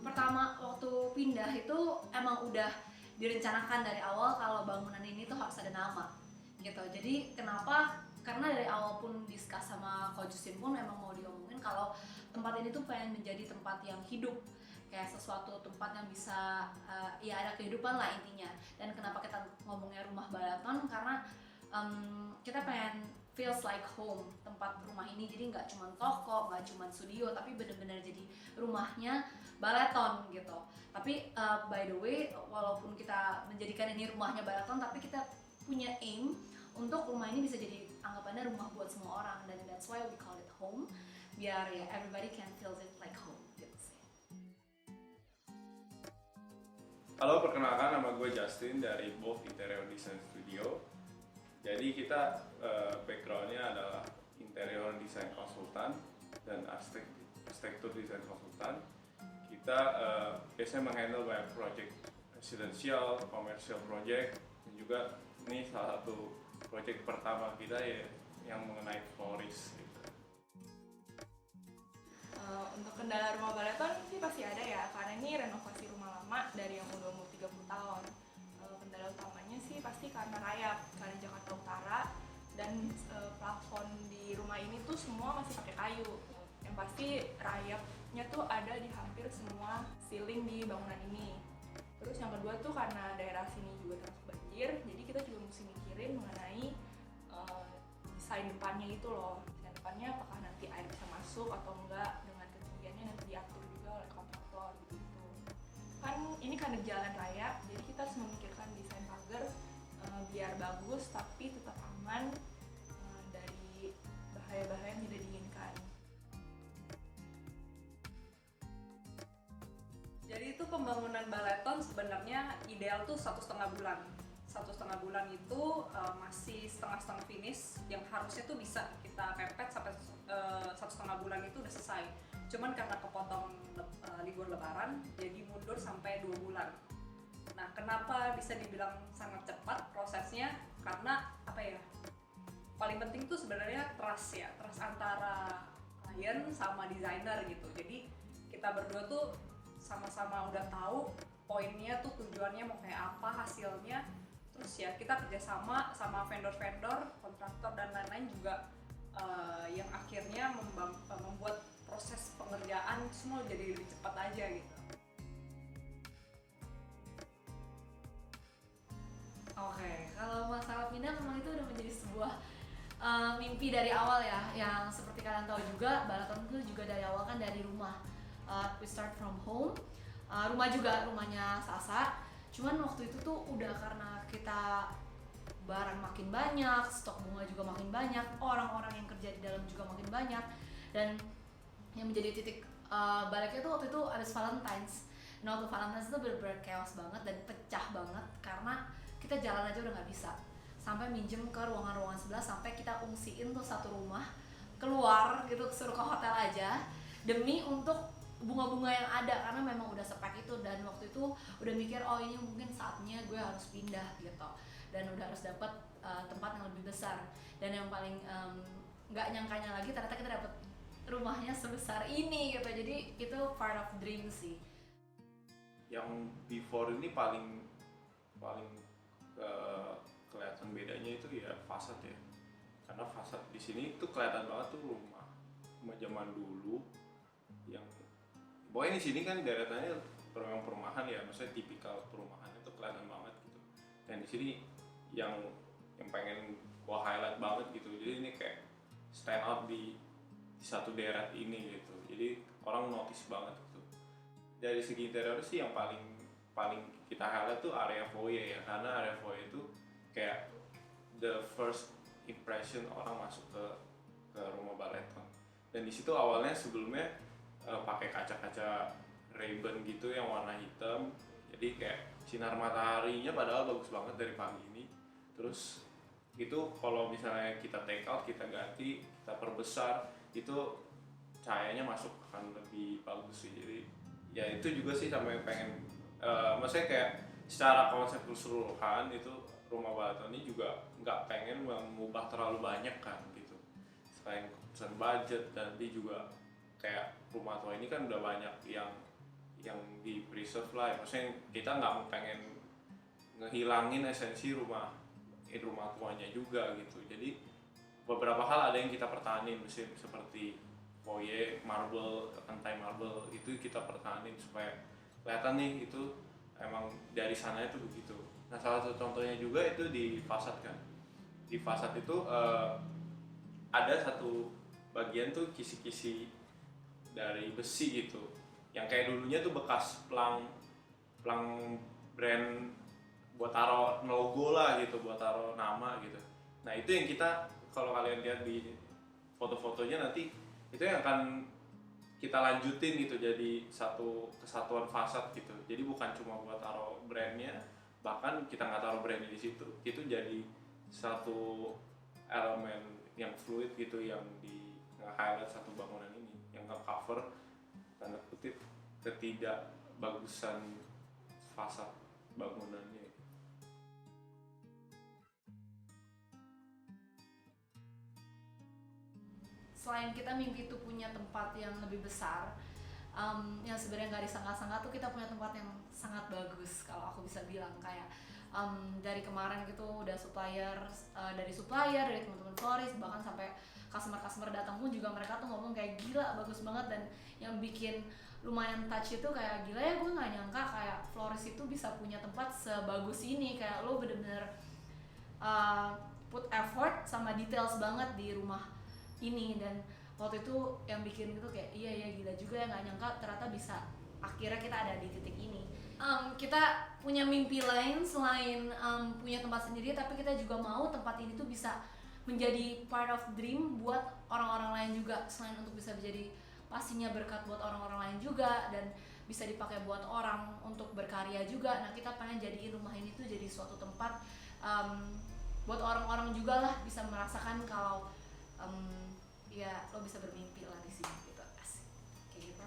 pertama waktu pindah itu emang udah direncanakan dari awal kalau bangunan ini tuh harus ada nama gitu. Jadi kenapa? Karena dari awal pun discuss sama Coach Justin pun emang mau diomongin kalau tempat ini tuh pengen menjadi tempat yang hidup, kayak sesuatu tempat yang bisa ya ada kehidupan lah intinya. Dan kenapa kita ngomongnya rumah Balaton? Karena kita pengen feels like home tempat rumah ini, jadi nggak cuma toko, nggak cuma studio, tapi benar-benar jadi rumahnya Balaton gitu. Tapi by the way, walaupun kita menjadikan ini rumahnya Balaton, tapi kita punya aim untuk rumah ini bisa jadi anggapannya rumah buat semua orang, dan that's why we call it home, biar ya everybody can feel it like home gitu sih. Halo, perkenalkan nama gue Justin dari Both Interior Design Studio. Jadi kita backgroundnya adalah interior design konsultan dan arsitektur design konsultan. Kita biasanya menghandle banyak project residential, commercial project, dan juga ini salah satu project pertama kita ya yang mengenai florist gitu. Untuk kendala rumah Balaton sih pasti ada ya, karena ini renovasi rumah lama dari yang udah umur 30 tahun. Kendala utamanya sih pasti karena rayap, karena Jakarta Utara, dan plafon di rumah ini tuh semua masih pakai kayu. Yang pasti rayapnya tuh ada di hampir semua ceiling di bangunan ini. Terus yang kedua tuh karena daerah sini juga termasuk banjir, jadi kita juga mesti mikirin mengenai desain depannya gitu loh. Desain depannya apakah nanti air bisa masuk atau enggak, dengan ketinggiannya nanti diatur juga oleh kontraktor gitu. Kan ini kan di jalan raya, jadi kita harus memikirkan desain pagar biar bagus tapi tetap aman dari bahaya-bahaya yang tidak diinginkan. Jadi itu pembangunan Balaton sebenarnya ideal tuh 1,5 bulan. 1,5 bulan itu masih setengah-setengah finish, yang harusnya tuh bisa kita pepet sampai 1,5 bulan itu udah selesai. Cuman karena kepotong libur lebaran, jadi mundur sampai 2 bulan. Nah, kenapa bisa dibilang sangat cepat prosesnya? Karena apa ya? Paling penting tuh sebenarnya trust ya, trust antara klien sama desainer gitu. Jadi kita berdua tuh sama-sama udah tahu poinnya tuh, tujuannya mau kayak apa, hasilnya. Terus ya kita kerjasama sama vendor-vendor, kontraktor dan lain-lain juga yang akhirnya membuat proses pengerjaan semua jadi lebih cepat aja gitu. Oke, kalau masalah pindah memang itu udah menjadi sebuah mimpi dari awal ya, yang seperti kalian tahu juga Balaton itu juga dari awal kan dari rumah. We start from home, rumah juga rumahnya Sasa. Cuman waktu itu tuh udah karena kita barang makin banyak, stok bunga juga makin banyak, orang-orang yang kerja di dalam juga makin banyak, dan yang menjadi titik baliknya tuh waktu itu habis Valentine's. Nah waktu Valentine's itu bener-bener chaos banget dan pecah banget karena kita jalan aja udah nggak bisa, sampai minjem ke ruangan-ruangan sebelah, sampai kita ungsiin tuh satu rumah keluar gitu, suruh ke hotel aja demi untuk bunga-bunga yang ada, karena memang udah spek itu. Dan waktu itu udah mikir oh ini mungkin saatnya gue harus pindah gitu, dan udah harus dapat tempat yang lebih besar. Dan yang paling nggak nyangkanya lagi ternyata kita dapat rumahnya sebesar ini gitu, jadi itu part of dream sih. Yang before ini paling kelihatan bedanya itu ya fasad ya, karena fasad di sini tuh kelihatan banget tuh rumah zaman dulu yang pokoknya di sini kan deretannya perumahan ya, maksudnya tipikal perumahan itu kelihatan banget gitu. Dan di sini yang pengen gua highlight banget gitu, jadi ini kayak stand out di satu deret ini gitu, jadi orang notice banget gitu. Dari segi interior sih yang paling kita highlight tuh area foyer ya, karena area foyer itu kayak the first impression orang masuk ke rumah Balaton. Dan di situ awalnya sebelumnya pakai kaca-kaca Ray-Ban gitu yang warna hitam, jadi kayak sinar mataharinya padahal bagus banget dari pagi ini. Terus itu kalau misalnya kita take out, kita ganti, kita perbesar, itu cahayanya masuk akan lebih bagus sih. Jadi ya itu juga sih sampai pengen maksudnya kayak secara konsep keseluruhan itu rumah Balaton ini juga nggak pengen mengubah terlalu banyak kan gitu. Selain keputusan budget, dan dia juga kayak rumah tua ini kan udah banyak yang yang di preserve lah ya. Maksudnya kita nggak mau pengen ngehilangin esensi rumah tuanya juga gitu. Jadi beberapa hal ada yang kita pertahanin, seperti foyer marble, lantai marble itu kita pertahanin supaya kelihatan nih itu emang dari sana itu begitu. Nah salah satu contohnya juga itu di fasad kan. Di fasad itu ada satu bagian tuh kisi-kisi dari besi gitu, yang kayak dulunya tuh bekas pelang brand buat taruh logo lah gitu, buat taruh nama gitu. Nah itu yang kita, kalau kalian lihat di foto-fotonya nanti, itu yang akan kita lanjutin gitu jadi satu kesatuan fasad gitu. Jadi bukan cuma buat taruh brandnya, bahkan kita nggak taruh brandnya di situ, itu jadi satu elemen yang fluid gitu, yang di nge-highlight satu bangunan ini, yang nge-cover tanda kutip ketidakbagusan fasad bangunannya. Selain kita mimpi itu punya tempat yang lebih besar, yang sebenarnya nggak disangka-sangka tuh kita punya tempat yang sangat bagus kalau aku bisa bilang. Kayak dari kemarin gitu udah dari teman-teman florist, bahkan sampai customer datang pun juga mereka tuh ngomong kayak gila bagus banget. Dan yang bikin lumayan touch itu kayak gila ya, gue nggak nyangka kayak florist itu bisa punya tempat sebagus ini. Kayak lo bener-bener put effort sama details banget di rumah ini. Dan waktu itu yang bikin gitu kayak iya gila juga ya, nggak nyangka ternyata bisa akhirnya kita ada di titik ini. Kita punya mimpi lain selain punya tempat sendiri, tapi kita juga mau tempat ini tuh bisa menjadi part of dream buat orang-orang lain juga, selain untuk bisa menjadi pastinya berkat buat orang-orang lain juga dan bisa dipakai buat orang untuk berkarya juga. Nah kita pengen jadiin rumah ini tuh jadi suatu tempat buat orang-orang juga lah, bisa merasakan kalau ya lo bisa bermimpi lah di sini gitu. Asik kayak gitu.